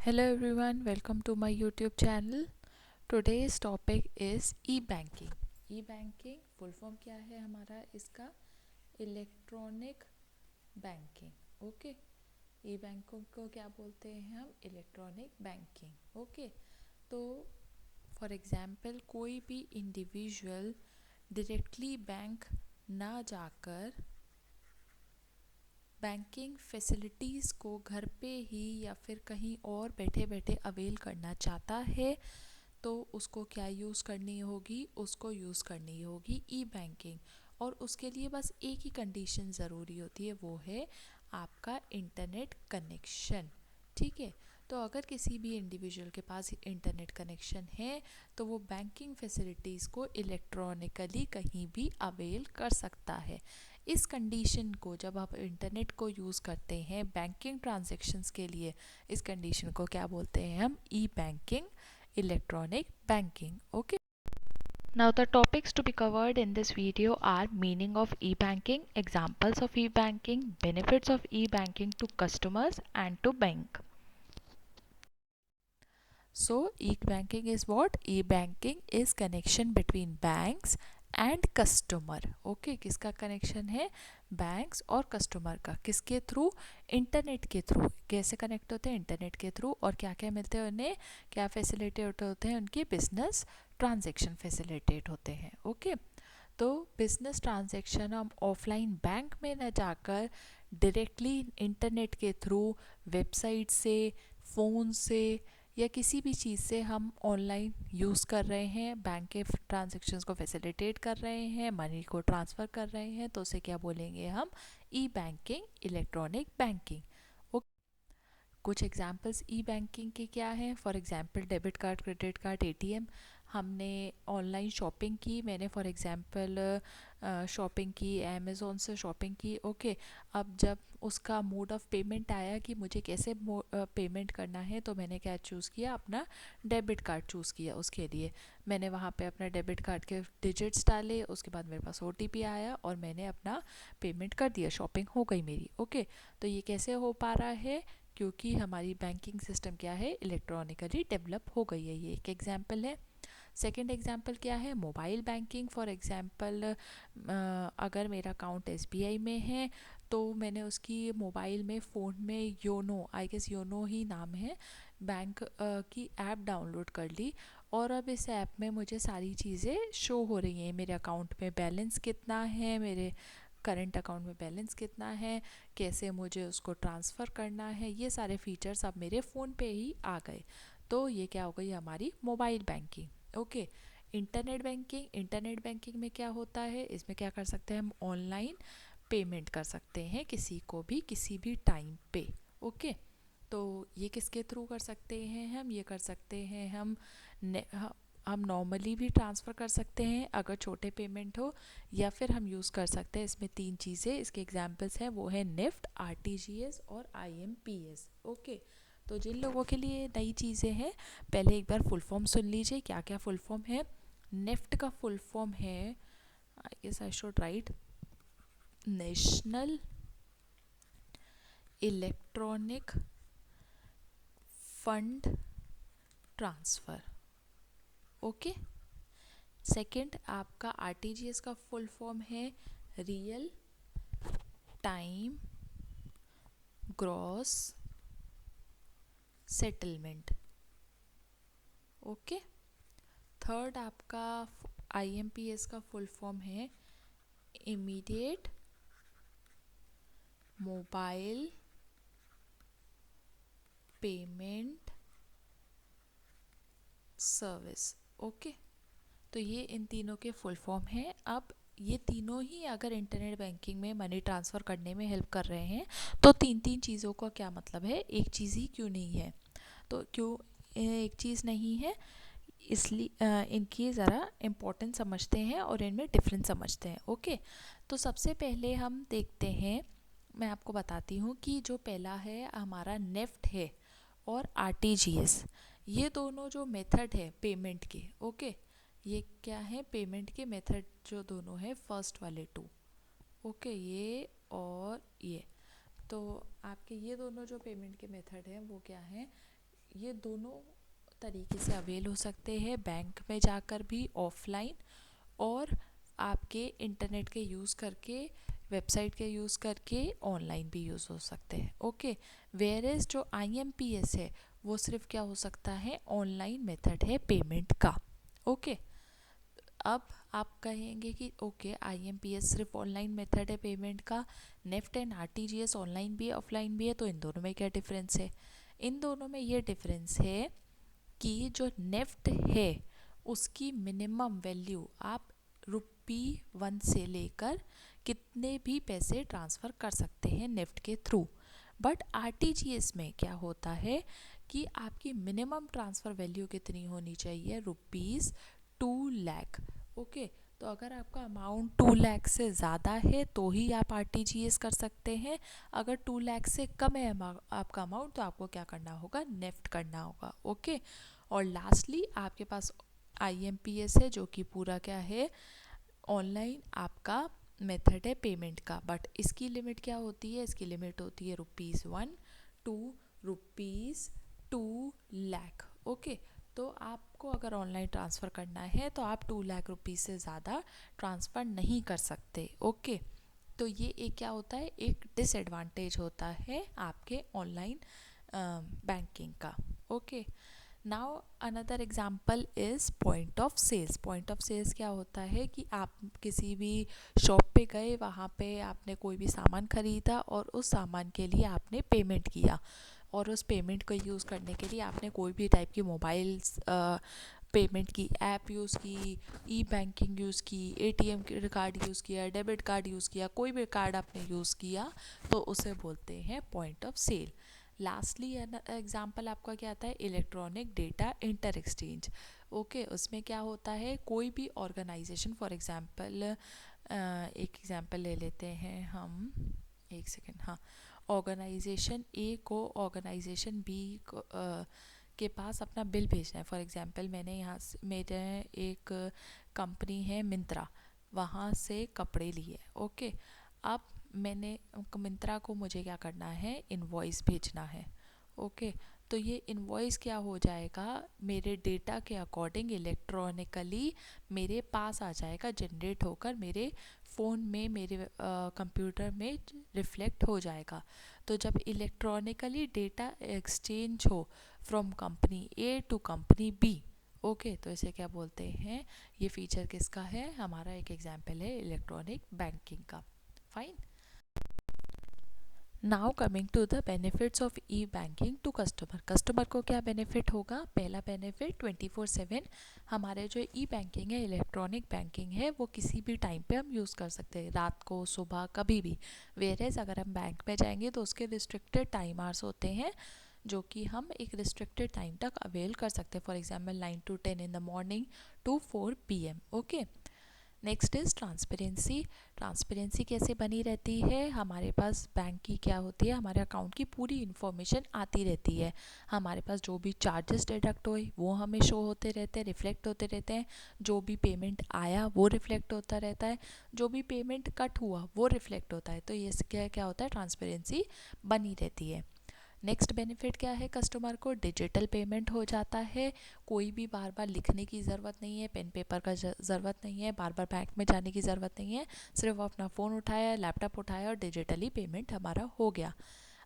Hello everyone, welcome to my YouTube channel. Today's topic is e-banking. E-banking full form क्या है हमारा इसका? Electronic banking. Okay, ई banking को क्या बोलते हैं हम? Electronic banking. ओके, तो फॉर एग्जांपल कोई भी इंडिविजुअल डायरेक्टली बैंक ना जाकर बैंकिंग फैसिलिटीज़ को घर पे ही या फिर कहीं और बैठे बैठे अवेल करना चाहता है तो उसको क्या यूज़ करनी होगी? उसको यूज़ करनी होगी ई बैंकिंग. और उसके लिए बस एक ही कंडीशन ज़रूरी होती है, वो है आपका इंटरनेट कनेक्शन. ठीक है, तो अगर किसी भी इंडिविजुअल के पास इंटरनेट कनेक्शन है तो वो बैंकिंग फैसिलिटीज़ को इलेक्ट्रॉनिकली कहीं भी अवेल कर सकता है. इस कंडीशन को जब आप इंटरनेट को यूज़ करते हैं बैंकिंग ट्रांजैक्शंस के लिए, इस कंडीशन को क्या बोलते हैं हम? ई banking, electronic banking. Okay, now the topics to be covered in this video are meaning of e-banking, examples of e-banking, benefits of e-banking to customers and to bank. So e-banking is what? E-banking is connection between banks and customer. Okay, किसका connection है? Banks और customer का. किसके through? Internet के through. कैसे connect होते हैं? Internet के थ्रू. और क्या क्या मिलते हैं उन्हें? क्या फैसिलिटेट होते हैं? उनके बिजनेस ट्रांजैक्शन फैसिलिटेट होते हैं. ओके, तो बिजनेस ट्रांजैक्शन हम ऑफलाइन बैंक में न जाकर डायरेक्टली इंटरनेट के थ्रू, वेबसाइट से, फ़ोन से या किसी भी चीज़ से हम ऑनलाइन यूज़ कर रहे हैं, बैंक के ट्रांजैक्शंस को फैसिलिटेट कर रहे हैं, मनी को ट्रांसफ़र कर रहे हैं, तो उसे क्या बोलेंगे हम? ई बैंकिंग, इलेक्ट्रॉनिक बैंकिंग. कुछ एग्जांपल्स ई बैंकिंग के क्या हैं? For example debit card, credit card, ATM. हमने ऑनलाइन शॉपिंग की, मैंने फॉर एग्जांपल शॉपिंग की, अमेज़ोन से शॉपिंग की. ओके, अब जब उसका मोड ऑफ़ पेमेंट आया कि मुझे कैसे पेमेंट करना है, तो मैंने क्या चूज़ किया? अपना डेबिट कार्ड चूज़ किया. उसके लिए मैंने वहाँ पे अपना डेबिट कार्ड के डिजिट्स डाले, उसके बाद मेरे पास ओटीपी आया और मैंने अपना पेमेंट कर दिया. शॉपिंग हो गई मेरी. ओके, तो ये कैसे हो पा रहा है? क्योंकि हमारी बैंकिंग सिस्टम क्या है? इलेक्ट्रॉनिकली डेवलप हो गई है. ये एक एग्जांपल है. सेकंड एग्जांपल क्या है? Mobile banking. फॉर एग्जांपल अगर मेरा अकाउंट एसबीआई में है तो मैंने उसकी मोबाइल में, फ़ोन में योनो, आई गेस योनो ही नाम है, बैंक की ऐप डाउनलोड कर ली. और अब इस ऐप में मुझे सारी चीज़ें शो हो रही हैं. मेरे अकाउंट में बैलेंस कितना है, मेरे करंट अकाउंट में बैलेंस कितना है, कैसे मुझे उसको ट्रांसफ़र करना है, ये सारे फीचर्स अब मेरे फ़ोन पे ही आ गए. तो ये क्या हो गई? हमारी mobile banking. Okay, internet banking. Internet banking में क्या होता है? इसमें क्या कर सकते हैं हम? ऑनलाइन पेमेंट कर सकते हैं किसी को भी, किसी भी टाइम पे. ओके, तो ये किसके थ्रू कर सकते हैं हम? ये कर सकते हैं हम नॉर्मली भी ट्रांसफ़र कर सकते हैं अगर छोटे पेमेंट हो, या फिर हम यूज़ कर सकते हैं. इसमें 3 चीज़ें इसके एग्जांपल्स हैं, वो है निफ्ट, आरटीजीएस और आईएमपीएस. ओके, तो जिन लोगों के लिए नई चीज़ें हैं, पहले एक बार फुल फॉर्म सुन लीजिए. क्या क्या फुल फॉर्म है? निफ्ट का फुल फॉर्म है, I guess I should right, national electronic fund transfer. Okay, second आपका आरटीजीएस का फुल फॉर्म है real time gross settlement. Okay, third आपका आईएमपीएस का फुल फॉर्म है immediate mobile payment service. Okay, तो ये इन तीनों के फुल फॉर्म हैं. अब ये तीनों ही अगर इंटरनेट बैंकिंग में मनी ट्रांसफ़र करने में हेल्प कर रहे हैं तो तीन तीन चीज़ों का क्या मतलब है? एक चीज़ ही क्यों नहीं है? तो क्यों एक चीज़ नहीं है? इसलिए इनकी ज़रा इम्पोर्टेंस समझते हैं और इनमें डिफरेंस समझते हैं. ओके, तो सबसे पहले हम देखते हैं, मैं आपको बताती हूँ कि जो पहला है हमारा नेफ्ट है और आरटीजीएस, ये दोनों जो मेथड है पेमेंट के. ओके, ये क्या है? पेमेंट के मेथड जो दोनों है, फर्स्ट वाले 2. ओके, ये और ये. तो आपके ये दोनों जो पेमेंट के मेथड हैं वो क्या हैं? ये दोनों तरीके से अवेल हो सकते हैं, बैंक में जाकर भी ऑफलाइन, और आपके इंटरनेट के यूज़ करके, वेबसाइट के यूज़ करके ऑनलाइन भी यूज़ हो सकते हैं। ओके, वेयर इज़ जो IMPS है वो सिर्फ क्या हो सकता है, ऑनलाइन मेथड है पेमेंट का। ओके, अब आप कहेंगे कि ओके IMPS सिर्फ ऑनलाइन मेथड है पेमेंट का, नेफ्ट एंड RTGS ऑनलाइन भी है ऑफलाइन भी है, तो इन दोनों में क्या डिफरेंस है? इन दोनों में ये डिफरेंस है कि जो नेफ्ट है उसकी मिनिमम वैल्यू आप ₹1 से लेकर कितने भी पैसे ट्रांसफ़र कर सकते हैं नेफ्ट के थ्रू। बट RTGS में क्या होता है कि आपकी मिनिमम ट्रांसफ़र वैल्यू कितनी होनी चाहिए, ₹2 लाख। ओके, तो अगर आपका अमाउंट 2 लाख से ज़्यादा है तो ही आप RTGS कर सकते हैं। अगर 2 लाख से कम है आपका अमाउंट, तो आपको क्या करना होगा, नेफ्ट करना होगा। ओके, और लास्टली आपके पास IMPS है जो कि पूरा क्या है, ऑनलाइन आपका मेथड है पेमेंट का। बट इसकी लिमिट क्या होती है, इसकी लिमिट होती है ₹1 टू ₹2 लाख। ओके, तो आपको अगर ऑनलाइन ट्रांसफ़र करना है तो आप ₹2 लाख से ज़्यादा ट्रांसफ़र नहीं कर सकते। ओके, तो ये एक क्या होता है, एक डिसएडवांटेज होता है आपके ऑनलाइन बैंकिंग का। Okay, now another example is point of sales. Point of sales क्या होता है कि आप किसी भी शॉप पे गए, वहाँ पे आपने कोई भी सामान ख़रीदा और उस सामान के लिए आपने पेमेंट किया, और उस पेमेंट को यूज़ करने के लिए आपने कोई भी टाइप की मोबाइल पेमेंट की ऐप यूज़ की, बैंकिंग यूज़ की, ATM कार्ड यूज़ किया, डेबिट कार्ड यूज़ किया, कोई भी कार्ड आपने यूज़ किया, तो उसे बोलते हैं point of sale. Lastly example आपका क्या आता है, electronic data inter exchange. Okay, उसमें क्या होता है, कोई भी ऑर्गेनाइजेशन, फॉर एग्जांपल एक एग्जांपल ले लेते हैं हम, एक सेकेंड, हाँ, ऑर्गेनाइजेशन A को ऑर्गेनाइजेशन B के पास अपना बिल भेजना है। फॉर एग्जांपल मैंने यहाँ से, मेरे एक कंपनी है मिंत्रा, वहाँ से कपड़े लिए। ओके, अब मैंने मिंत्रा को मुझे क्या करना है, इनवॉइस भेजना है। ओके, तो ये इनवॉइस क्या हो जाएगा, मेरे डेटा के अकॉर्डिंग इलेक्ट्रॉनिकली मेरे पास आ जाएगा, जनरेट होकर मेरे फ़ोन में, मेरे कंप्यूटर में रिफ्लेक्ट हो जाएगा। तो जब इलेक्ट्रॉनिकली डेटा एक्सचेंज हो from company A to company B, okay, तो इसे क्या बोलते हैं, ये फीचर किसका है, हमारा एक एग्जांपल है इलेक्ट्रॉनिक बैंकिंग का। Fine, now coming to the benefits of e banking to customer. Customer को क्या बेनिफिट होगा, पहला बेनिफिट 24/7 हमारे जो ई बैंकिंग है, इलेक्ट्रॉनिक बैंकिंग है, वो किसी भी टाइम पे हम यूज़ कर सकते हैं, रात को, सुबह, कभी भी। वेयरएज अगर हम बैंक में जाएंगे तो उसके रिस्ट्रिक्टेड टाइम आवर्स होते हैं जो कि हम एक रिस्ट्रिक्टेड टाइम तक अवेल कर सकते हैं। For example 9 to 10 in the morning to 4 PM। Okay, next is transparency. Transparency कैसे बनी रहती है, हमारे पास बैंक की क्या होती है, हमारे अकाउंट की पूरी इन्फॉर्मेशन आती रहती है। हमारे पास जो भी चार्जेस डिडक्ट हुए वो हमें शो होते रहते हैं, रिफ्लेक्ट होते रहते हैं। जो भी पेमेंट आया वो रिफ्लेक्ट होता रहता है, जो भी पेमेंट कट हुआ वो रिफ्लेक्ट होता है। तो ये क्या क्या होता है, ट्रांसपेरेंसी बनी रहती है। नेक्स्ट बेनिफिट क्या है, कस्टमर को डिजिटल पेमेंट हो जाता है, कोई भी बार बार लिखने की ज़रूरत नहीं है, पेन पेपर का ज़रूरत नहीं है, बार बार बैंक में जाने की ज़रूरत नहीं है, सिर्फ अपना फ़ोन उठाया, लैपटॉप उठाया और डिजिटली पेमेंट हमारा हो गया।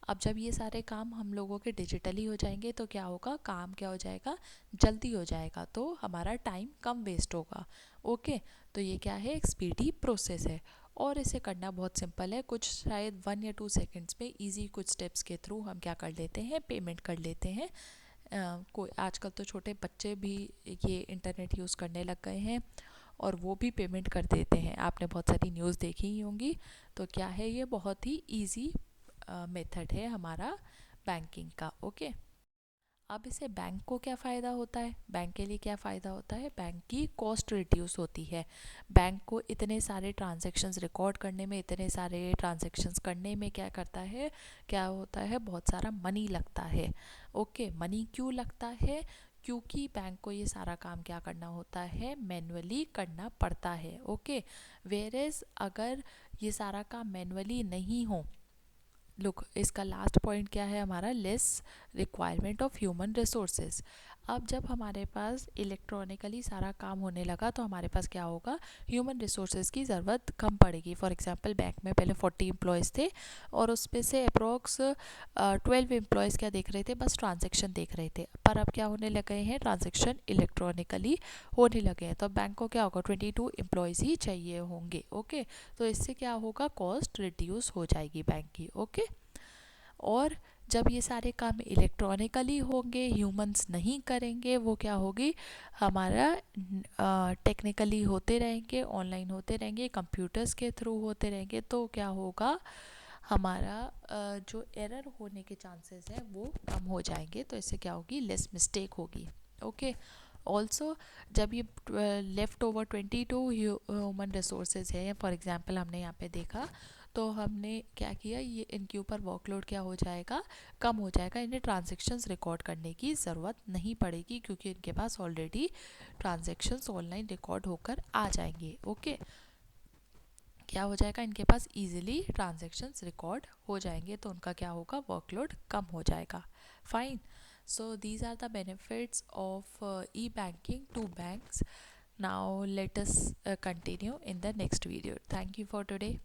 अब जब ये सारे काम हम लोगों के डिजिटली हो जाएंगे तो क्या होगा, काम क्या हो जाएगा, जल्दी हो जाएगा, तो हमारा टाइम कम वेस्ट होगा। ओके, तो ये क्या है, एक स्पीडी प्रोसेस है और इसे करना बहुत सिंपल है, कुछ शायद 1 या 2 सेकंड्स में इजी कुछ स्टेप्स के थ्रू हम क्या कर लेते हैं, पेमेंट कर लेते हैं। कोई आजकल तो छोटे बच्चे भी ये इंटरनेट यूज़ करने लग गए हैं और वो भी पेमेंट कर देते हैं, आपने बहुत सारी न्यूज़ देखी ही होंगी। तो क्या है, ये बहुत ही इजी मेथड है हमारा बैंकिंग का। ओके, अब इसे बैंक को क्या फ़ायदा होता है, बैंक के लिए क्या फ़ायदा होता है, बैंक की कॉस्ट रिड्यूस होती है। बैंक को इतने सारे ट्रांजैक्शंस रिकॉर्ड करने में, इतने सारे ट्रांजैक्शंस करने में क्या करता है, क्या होता है, बहुत सारा मनी लगता है। ओके, मनी क्यों लगता है, क्योंकि बैंक को ये सारा काम क्या करना होता है, मैनुअली करना पड़ता है। ओके, वेयरएज अगर ये सारा काम मैनुअली नहीं हो, लुक इसका लास्ट पॉइंट क्या है हमारा, less requirement of human resources. अब जब हमारे पास इलेक्ट्रॉनिकली सारा काम होने लगा तो हमारे पास क्या होगा, ह्यूमन रिसोर्सेज की ज़रूरत कम पड़ेगी। फॉर एग्जांपल बैंक में पहले 40 एम्प्लॉयज़ थे और उसमें से अप्रोक्स 12 एम्प्लॉयज़ क्या देख रहे थे, बस ट्रांजैक्शन देख रहे थे। पर अब क्या होने लगे हैं, ट्रांजैक्शन इलेक्ट्रॉनिकली होने लगे हैं, तो बैंक को क्या होगा, 22 एम्प्लॉयज़ ही चाहिए होंगे। ओके, तो इससे क्या होगा, कॉस्ट रिड्यूस हो जाएगी बैंक की। ओके, और जब ये सारे काम इलेक्ट्रॉनिकली होंगे, ह्यूमंस नहीं करेंगे, वो क्या होगी, हमारा टेक्निकली होते रहेंगे, ऑनलाइन होते रहेंगे, कंप्यूटर्स के थ्रू होते रहेंगे, तो क्या होगा, हमारा जो एरर होने के चांसेस हैं वो कम हो जाएंगे। तो इससे क्या होगी, लेस मिस्टेक होगी। ओके, ऑल्सो जब ये लेफ़्ट ओवर 22 ह्यूमन रिसोर्सेज है, फॉर एग्जांपल हमने यहाँ पे देखा, तो हमने क्या किया, ये इनके ऊपर वर्कलोड क्या हो जाएगा, कम हो जाएगा। इन्हें ट्रांजैक्शंस रिकॉर्ड करने की ज़रूरत नहीं पड़ेगी क्योंकि इनके पास ऑलरेडी ट्रांजैक्शंस ऑनलाइन रिकॉर्ड होकर आ जाएंगे। ओके, क्या हो जाएगा, इनके पास इजीली ट्रांजैक्शंस रिकॉर्ड हो जाएंगे, तो उनका क्या होगा, वर्कलोड कम हो जाएगा। Fine, so these are the benefits of e banking to banks. Now let us continue in the next video. Thank you for today.